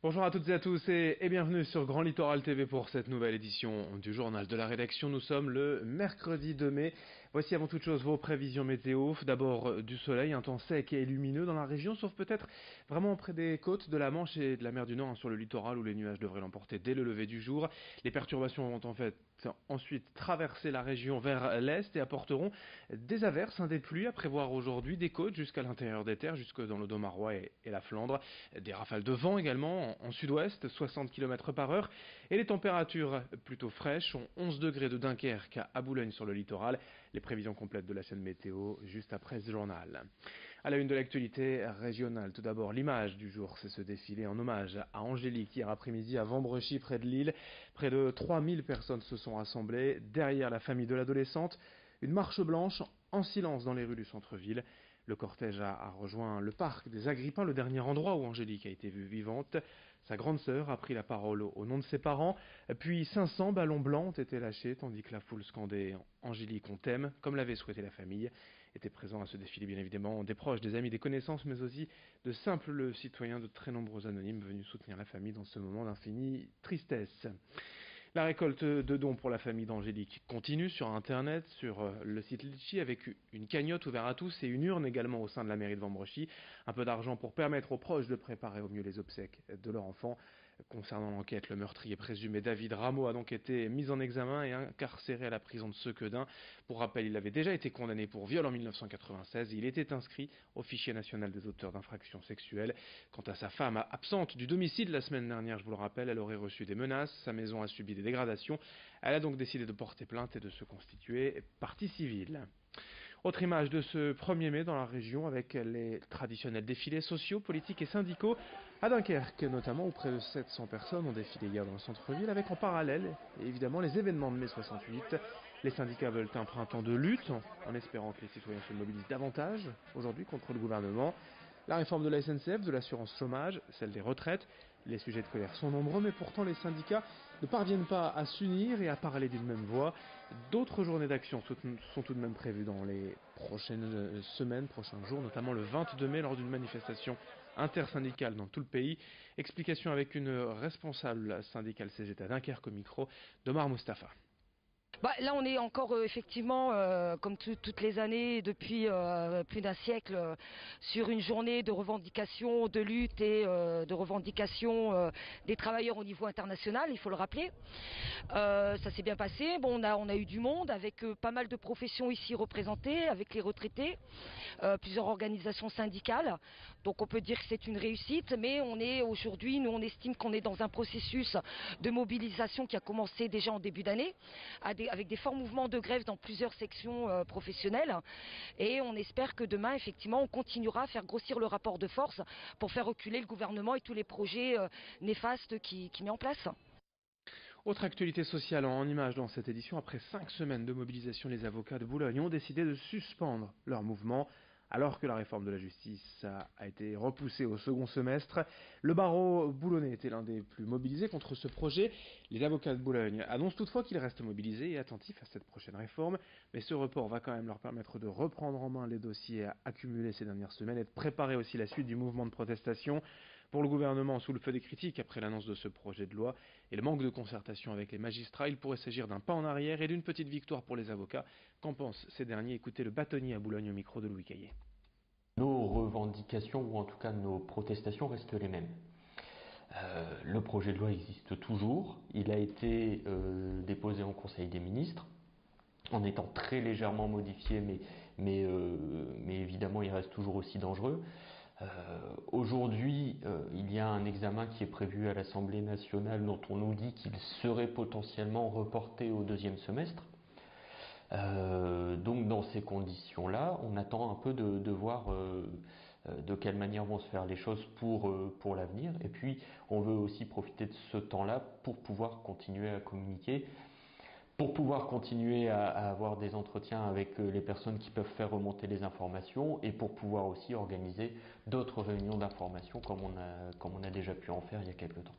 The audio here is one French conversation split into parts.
Bonjour à toutes et à tous et bienvenue sur Grand Littoral TV pour cette nouvelle édition du journal de la rédaction. Nous sommes le mercredi 2 mai. Voici avant toute chose vos prévisions météo. D'abord du soleil, un temps sec et lumineux dans la région, sauf peut-être vraiment près des côtes de la Manche et de la mer du Nord, sur le littoral où les nuages devraient l'emporter dès le lever du jour. Les perturbations vont en fait ensuite traverser la région vers l'est et apporteront des averses, des pluies à prévoir aujourd'hui, des côtes jusqu'à l'intérieur des terres, jusque dans le Domarois et la Flandre. Des rafales de vent également en sud-ouest, 60 km par heure. Et les températures plutôt fraîches ont 11 degrés de Dunkerque à Boulogne sur le littoral. Les prévisions complètes de la chaîne météo juste après ce journal. À la une de l'actualité régionale, tout d'abord l'image du jour, c'est ce défilé en hommage à Angélique hier après-midi à Vambrechy près de Lille. Près de 3000 personnes se sont rassemblées derrière la famille de l'adolescente. Une marche blanche en silence dans les rues du centre-ville. Le cortège a rejoint le parc des Agrippins, le dernier endroit où Angélique a été vue vivante. Sa grande sœur a pris la parole au nom de ses parents, puis 500 ballons blancs ont été lâchés, tandis que la foule scandait Angélique, on t'aime, comme l'avait souhaité la famille. Étaient présents à ce défilé bien évidemment des proches, des amis, des connaissances, mais aussi de simples citoyens, de très nombreux anonymes venus soutenir la famille dans ce moment d'infinie tristesse. La récolte de dons pour la famille d'Angélique continue sur internet, sur le site Litchi, avec une cagnotte ouverte à tous et une urne également au sein de la mairie de Vambrechy. Un peu d'argent pour permettre aux proches de préparer au mieux les obsèques de leur enfant. Concernant l'enquête, le meurtrier présumé David Rameau a donc été mis en examen et incarcéré à la prison de Sequedin. Pour rappel, il avait déjà été condamné pour viol en 1996 et il était inscrit au fichier national des auteurs d'infractions sexuelles. Quant à sa femme, absente du domicile la semaine dernière, je vous le rappelle, elle aurait reçu des menaces, sa maison a subi des dégradations. Elle a donc décidé de porter plainte et de se constituer partie civile. Autre image de ce 1er mai dans la région avec les traditionnels défilés sociaux, politiques et syndicaux à Dunkerque notamment où près de 700 personnes ont défilé hier dans le centre-ville avec en parallèle évidemment les événements de mai 68. Les syndicats veulent un printemps de lutte en espérant que les citoyens se mobilisent davantage aujourd'hui contre le gouvernement. La réforme de la SNCF, de l'assurance chômage, celle des retraites. Les sujets de colère sont nombreux, mais pourtant les syndicats ne parviennent pas à s'unir et à parler d'une même voix. D'autres journées d'action sont tout de même prévues dans les prochaines semaines, prochains jours, notamment le 22 mai lors d'une manifestation intersyndicale dans tout le pays. Explication avec une responsable syndicale CGT à Dunkerque au micro d'Omar Mustafa. Là, on est encore effectivement, comme toutes les années, depuis plus d'un siècle, sur une journée de revendication, de lutte et de revendication des travailleurs au niveau international, il faut le rappeler. Ça s'est bien passé. Bon, on a eu du monde avec pas mal de professions ici représentées, avec les retraités, plusieurs organisations syndicales. Donc on peut dire que c'est une réussite, mais aujourd'hui, nous on estime qu'on est dans un processus de mobilisation qui a commencé déjà en début d'année, avec des forts mouvements de grève dans plusieurs sections professionnelles. Et on espère que demain, effectivement, on continuera à faire grossir le rapport de force pour faire reculer le gouvernement et tous les projets néfastes qu'il met en place. Autre actualité sociale en images dans cette édition, après 5 semaines de mobilisation, les avocats de Boulogne ont décidé de suspendre leur mouvement. Alors que la réforme de la justice a été repoussée au second semestre, le barreau boulonnais était l'un des plus mobilisés contre ce projet. Les avocats de Boulogne annoncent toutefois qu'ils restent mobilisés et attentifs à cette prochaine réforme, mais ce report va quand même leur permettre de reprendre en main les dossiers accumulés ces dernières semaines et de préparer aussi la suite du mouvement de protestation. Pour le gouvernement, sous le feu des critiques après l'annonce de ce projet de loi et le manque de concertation avec les magistrats, il pourrait s'agir d'un pas en arrière et d'une petite victoire pour les avocats. Qu'en pensent ces derniers? Écoutez le bâtonnier à Boulogne au micro de Louis Caillé. Nos revendications, ou en tout cas nos protestations, restent les mêmes. Le projet de loi existe toujours. Il a été déposé en Conseil des ministres, en étant très légèrement modifié, mais évidemment il reste toujours aussi dangereux. Aujourd'hui, il y a un examen qui est prévu à l'Assemblée nationale dont on nous dit qu'il serait potentiellement reporté au deuxième semestre. Donc dans ces conditions-là, on attend un peu de voir de quelle manière vont se faire les choses pour l'avenir. Et puis on veut aussi profiter de ce temps-là pour pouvoir continuer à communiquer, pour pouvoir continuer à avoir des entretiens avec les personnes qui peuvent faire remonter les informations et pour pouvoir aussi organiser d'autres réunions d'information comme on a déjà pu en faire il y a quelques temps.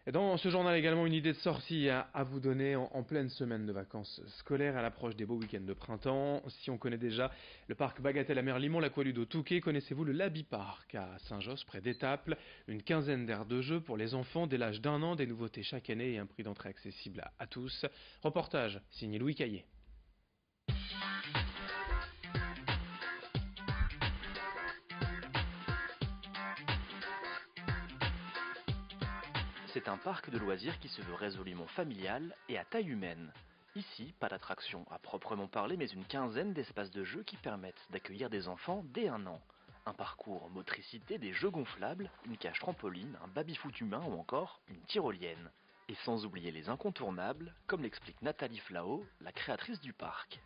Et dans ce journal également, une idée de sortie à vous donner en pleine semaine de vacances scolaires à l'approche des beaux week-ends de printemps. Si on connaît déjà le parc Bagatelle à Merlimont, l'Aqualude au Touquet, connaissez-vous le Labi Park à Saint-Josse, près d'Étaples? Une quinzaine d'aires de jeux pour les enfants dès l'âge d'1 an, des nouveautés chaque année et un prix d'entrée accessible à tous. Reportage signé Louis Caillé. C'est un parc de loisirs qui se veut résolument familial et à taille humaine. Ici, pas d'attraction à proprement parler, mais une quinzaine d'espaces de jeux qui permettent d'accueillir des enfants dès 1 an. Un parcours en motricité, des jeux gonflables, une cage trampoline, un baby-foot humain ou encore une tyrolienne. Et sans oublier les incontournables, comme l'explique Nathalie Flao, la créatrice du parc.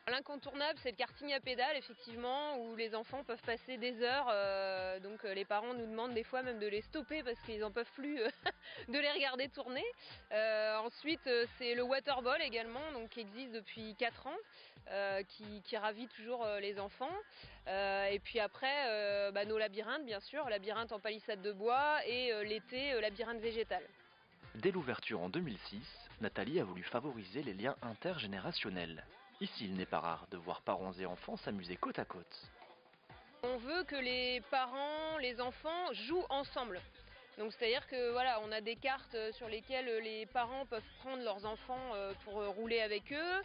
L'incontournable, c'est le karting à pédales, effectivement, où les enfants peuvent passer des heures. Donc les parents nous demandent des fois même de les stopper parce qu'ils n'en peuvent plus de les regarder tourner. Ensuite, c'est le waterball également, donc, qui existe depuis 4 ans, qui ravit toujours les enfants. Et puis après, nos labyrinthes, bien sûr, labyrinthe en palissade de bois et l'été, labyrinthe végétal. Dès l'ouverture en 2006, Nathalie a voulu favoriser les liens intergénérationnels. Ici, il n'est pas rare de voir parents et enfants s'amuser côte à côte. On veut que les parents, les enfants jouent ensemble. Donc c'est-à-dire que voilà, on a des cartes sur lesquelles les parents peuvent prendre leurs enfants pour rouler avec eux.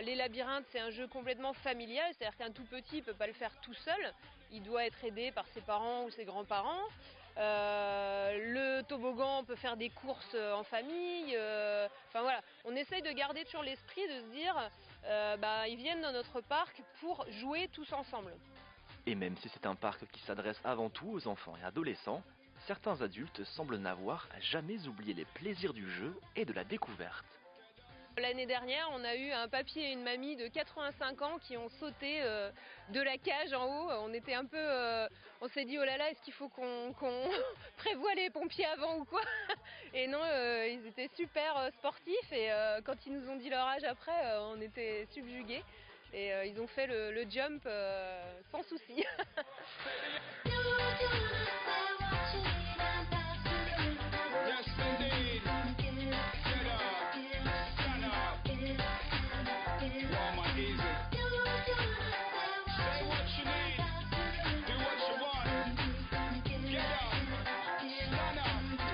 Les labyrinthes, c'est un jeu complètement familial, c'est-à-dire qu'un tout petit ne peut pas le faire tout seul. Il doit être aidé par ses parents ou ses grands-parents. Le toboggan, on peut faire des courses en famille. Enfin voilà, on essaye de garder toujours l'esprit de se dire, ils viennent dans notre parc pour jouer tous ensemble. Et même si c'est un parc qui s'adresse avant tout aux enfants et adolescents, certains adultes semblent n'avoir jamais oublié les plaisirs du jeu et de la découverte. L'année dernière, on a eu un papy et une mamie de 85 ans qui ont sauté de la cage en haut. On était un peu, on s'est dit oh là là, est-ce qu'il faut qu'on prévoie les pompiers avant ou quoi? Et non, ils étaient super sportifs et quand ils nous ont dit leur âge après, on était subjugués et ils ont fait le jump sans souci.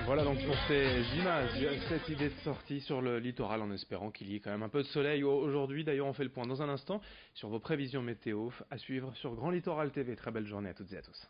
Voilà donc pour ces images, cette idée de sortie sur le littoral en espérant qu'il y ait quand même un peu de soleil aujourd'hui. D'ailleurs on fait le point dans un instant sur vos prévisions météo à suivre sur Grand Littoral TV. Très belle journée à toutes et à tous.